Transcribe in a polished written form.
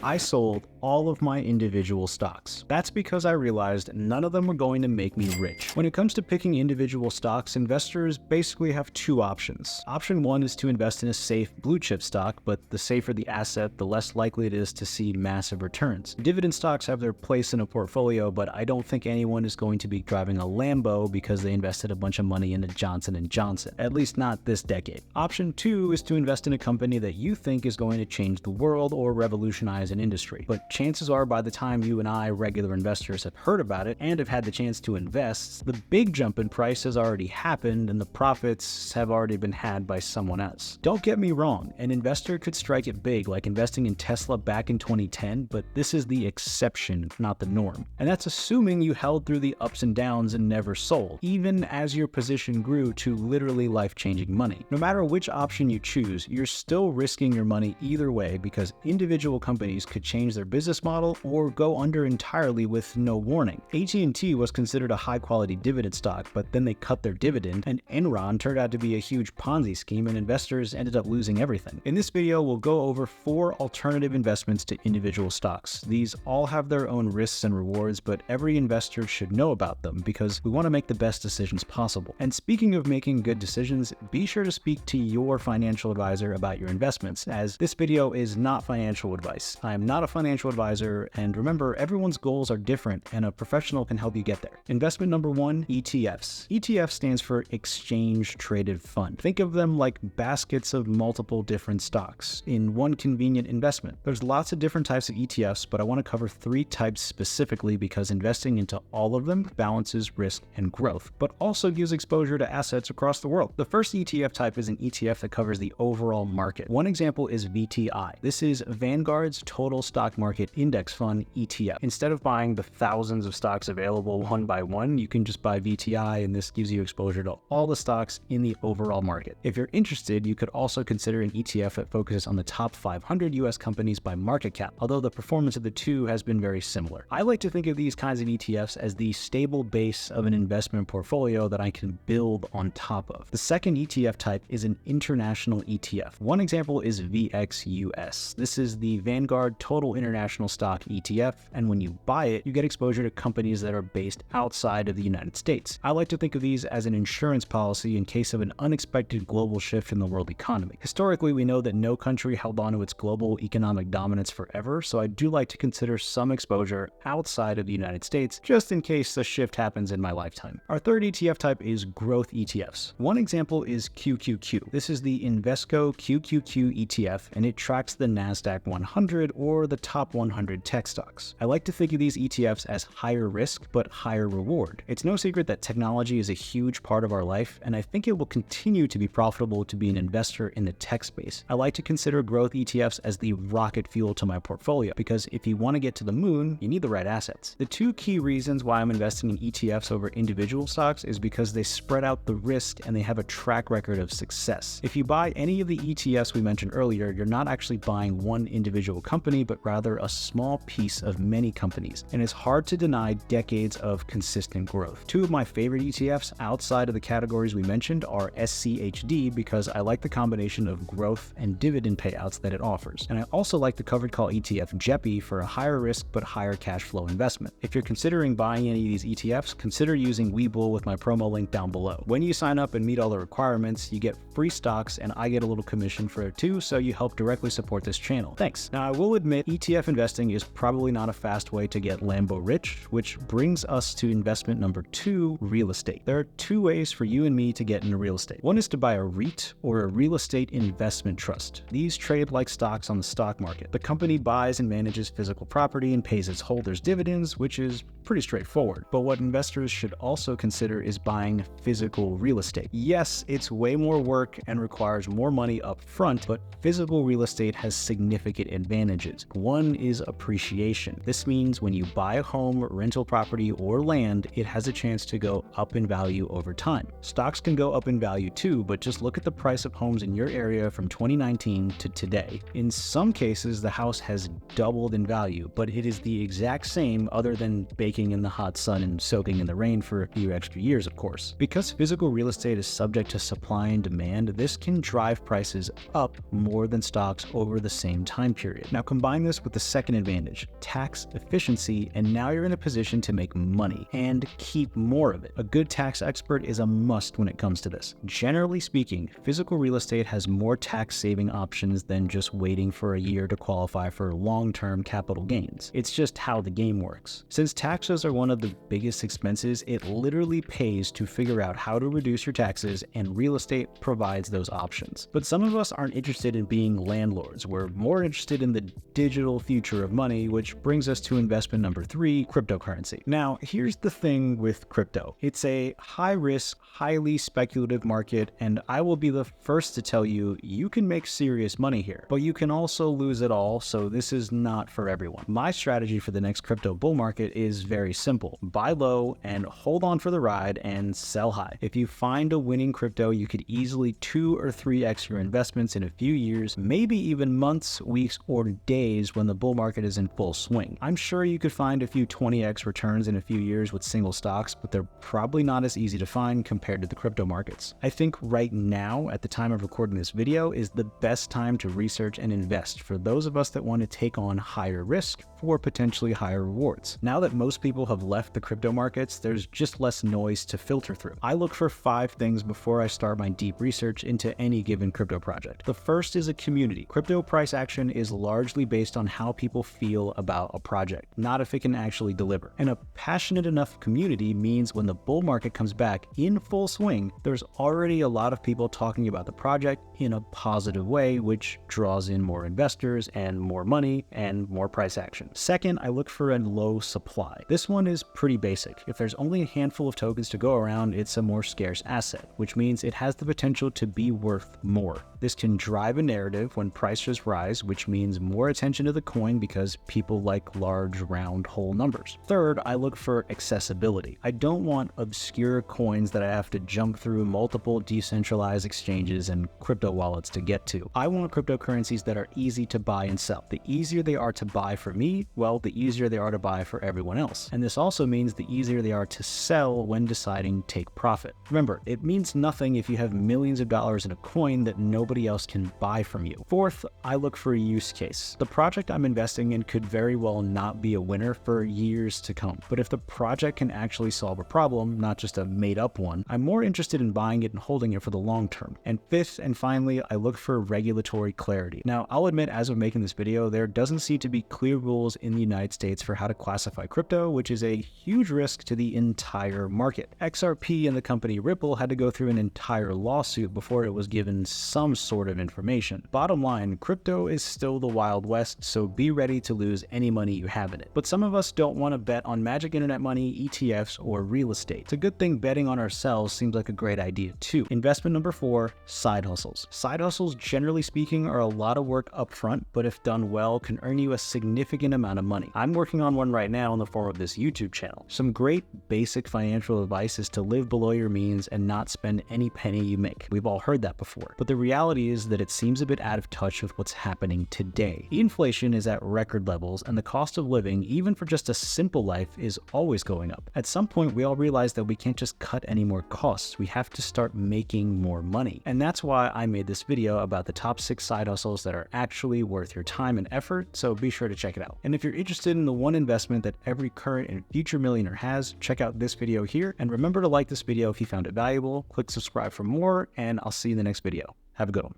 I sold all of my individual stocks. That's because I realized none of them were going to make me rich. When it comes to picking individual stocks, investors basically have two options. Option one is to invest in a safe blue chip stock, but the safer the asset, the less likely it is to see massive returns. Dividend stocks have their place in a portfolio, but I don't think anyone is going to be driving a Lambo because they invested a bunch of money into Johnson & Johnson, at least not this decade. Option two is to invest in a company that you think is going to change the world or revolutionize an industry. But chances are by the time you and I, regular investors, have heard about it and have had the chance to invest, the big jump in price has already happened and the profits have already been had by someone else. Don't get me wrong, an investor could strike it big like investing in Tesla back in 2010, but this is the exception, not the norm. And that's assuming you held through the ups and downs and never sold, even as your position grew to literally life-changing money. No matter which option you choose, you're still risking your money either way because individual companies could change their business model or go under entirely with no warning. AT&T was considered a high-quality dividend stock, but then they cut their dividend, and Enron turned out to be a huge Ponzi scheme and investors ended up losing everything. In this video, we'll go over 4 alternative investments to individual stocks. These all have their own risks and rewards, but every investor should know about them because we want to make the best decisions possible. And speaking of making good decisions, be sure to speak to your financial advisor about your investments, as this video is not financial advice. I am not a financial advisor, and remember, everyone's goals are different and a professional can help you get there. Investment number 1, ETFs. ETF stands for Exchange Traded Fund. Think of them like baskets of multiple different stocks in one convenient investment. There's lots of different types of ETFs, but I want to cover 3 types specifically because investing into all of them balances risk and growth, but also gives exposure to assets across the world. The first ETF type is an ETF that covers the overall market. One example is VTI. This is Vanguard's Total Stock Market Index Fund ETF. Instead of buying the thousands of stocks available one by one, you can just buy VTI, and this gives you exposure to all the stocks in the overall market. If you're interested, you could also consider an ETF that focuses on the top 500 US companies by market cap, although the performance of the two has been very similar. I like to think of these kinds of ETFs as the stable base of an investment portfolio that I can build on top of. The second ETF type is an international ETF. One example is VXUS. This is the Vanguard Total International Stock ETF, and when you buy it, you get exposure to companies that are based outside of the United States. I like to think of these as an insurance policy in case of an unexpected global shift in the world economy. Historically, we know that no country held on to its global economic dominance forever, so I do like to consider some exposure outside of the United States, just in case a shift happens in my lifetime. Our third ETF type is growth ETFs. One example is QQQ. This is the Invesco QQQ ETF, and it tracks the NASDAQ 100 or the top 100 tech stocks. I like to think of these ETFs as higher risk, but higher reward. It's no secret that technology is a huge part of our life, and I think it will continue to be profitable to be an investor in the tech space. I like to consider growth ETFs as the rocket fuel to my portfolio, because if you want to get to the moon, you need the right assets. The 2 key reasons why I'm investing in ETFs over individual stocks is because they spread out the risk and they have a track record of success. If you buy any of the ETFs we mentioned earlier, you're not actually buying one individual company, but rather a small piece of many companies, and it's hard to deny decades of consistent growth. 2 of my favorite ETFs outside of the categories we mentioned are SCHD because I like the combination of growth and dividend payouts that it offers, and I also like the covered call ETF JEPI for a higher risk but higher cash flow investment. If you're considering buying any of these ETFs, consider using Webull with my promo link down below. When you sign up and meet all the requirements, you get free stocks and I get a little commission for it too, so you help directly support this channel. Thanks. Now I will admit ETF investing is probably not a fast way to get Lambo rich, which brings us to investment number 2, real estate. There are 2 ways for you and me to get into real estate. One is to buy a REIT or a real estate investment trust. These trade like stocks on the stock market. The company buys and manages physical property and pays its holders dividends, which is pretty straightforward. But what investors should also consider is buying physical real estate. Yes, it's way more work and requires more money up front, but physical real estate has significant advantages. One is appreciation. This means when you buy a home, rental property, or land, it has a chance to go up in value over time. Stocks can go up in value too, but just look at the price of homes in your area from 2019 to today. In some cases, the house has doubled in value, but it is the exact same other than baking in the hot sun and soaking in the rain for a few extra years, of course. Because physical real estate is subject to supply and demand, this can drive prices up more than stocks over the same time period. Now, combine this with the second advantage, tax efficiency, and now you're in a position to make money and keep more of it. A good tax expert is a must when it comes to this. Generally speaking, physical real estate has more tax saving options than just waiting for a year to qualify for long-term capital gains. It's just how the game works. Since taxes are one of the biggest expenses, it literally pays to figure out how to reduce your taxes, and real estate provides those options. But some of us aren't interested in being landlords. We're more interested in the digital future of money, which brings us to investment number 3, cryptocurrency. Now, here's the thing with crypto. It's a high-risk, highly speculative market, and I will be the first to tell you, you can make serious money here, but you can also lose it all, so this is not for everyone. My strategy for the next crypto bull market is very simple. Buy low and hold on for the ride and sell high. If you find a winning crypto, you could easily 2 or 3x your investments in a few years, maybe even months, weeks, or days when the bull market is in full swing. I'm sure you could find a few 20x returns in a few years with single stocks, but they're probably not as easy to find compared to the crypto markets. I think right now, at the time of recording this video, is the best time to research and invest for those of us that want to take on higher risk for potentially higher rewards. Now that most people have left the crypto markets, there's just less noise to filter through. I look for 5 things before I start my deep research into any given crypto project. The first is a community. Crypto price action is largely based on how people feel about a project, not if it can actually deliver. And a passionate enough community means when the bull market comes back in full swing, there's already a lot of people talking about the project in a positive way, which draws in more investors and more money and more price action. Second, I look for a low supply. This one is pretty basic. If there's only a handful of tokens to go around, it's a more scarce asset, which means it has the potential to be worth more. This can drive a narrative when prices rise, which means more attention to the coin because people like large, round, whole numbers. Third, I look for accessibility. I don't want obscure coins that I have to jump through multiple decentralized exchanges and crypto wallets to get to. I want cryptocurrencies that are easy to buy and sell. The easier they are to buy for me, well, the easier they are to buy for everyone else. And this also means the easier they are to sell when deciding to take profit. Remember, it means nothing if you have millions of dollars in a coin that nobody else can buy from you. Fourth, I look for a use case. The project I'm investing in could very well not be a winner for years to come, but if the project can actually solve a problem, not just a made-up one, I'm more interested in buying it and holding it for the long term. And fifth and finally, I look for regulatory clarity. Now, I'll admit, as of making this video, there doesn't seem to be clear rules in the United States for how to classify crypto, which is a huge risk to the entire market. XRP and the company Webull had to go through an entire lawsuit before it was given some sort of information. Bottom line, crypto is still the Wild West, so be ready to lose any money you have in it. But some of us don't want to bet on magic internet money, ETFs, or real estate. It's a good thing betting on ourselves seems like a great idea too. Investment number 4, side hustles. Side hustles, generally speaking, are a lot of work up front, but if done well, can earn you a significant amount of money. I'm working on one right now in the form of this YouTube channel. Some great basic financial advice is to live below your means and not spend any penny you make. We've all heard that before, but the reality is that it seems a bit out of touch with what's happening today. Inflation is at record levels, and the cost of living, even for just a simple life, is always going up. At some point, we all realize that we can't just cut any more costs. We have to start making more money. And that's why I made this video about the top 6 side hustles that are actually worth your time and effort, so be sure to check it out. And if you're interested in the one investment that every current and future millionaire has, check out this video here, and remember to like this video if you found it valuable, click subscribe for more, and I'll see you in the next video. Have a good one.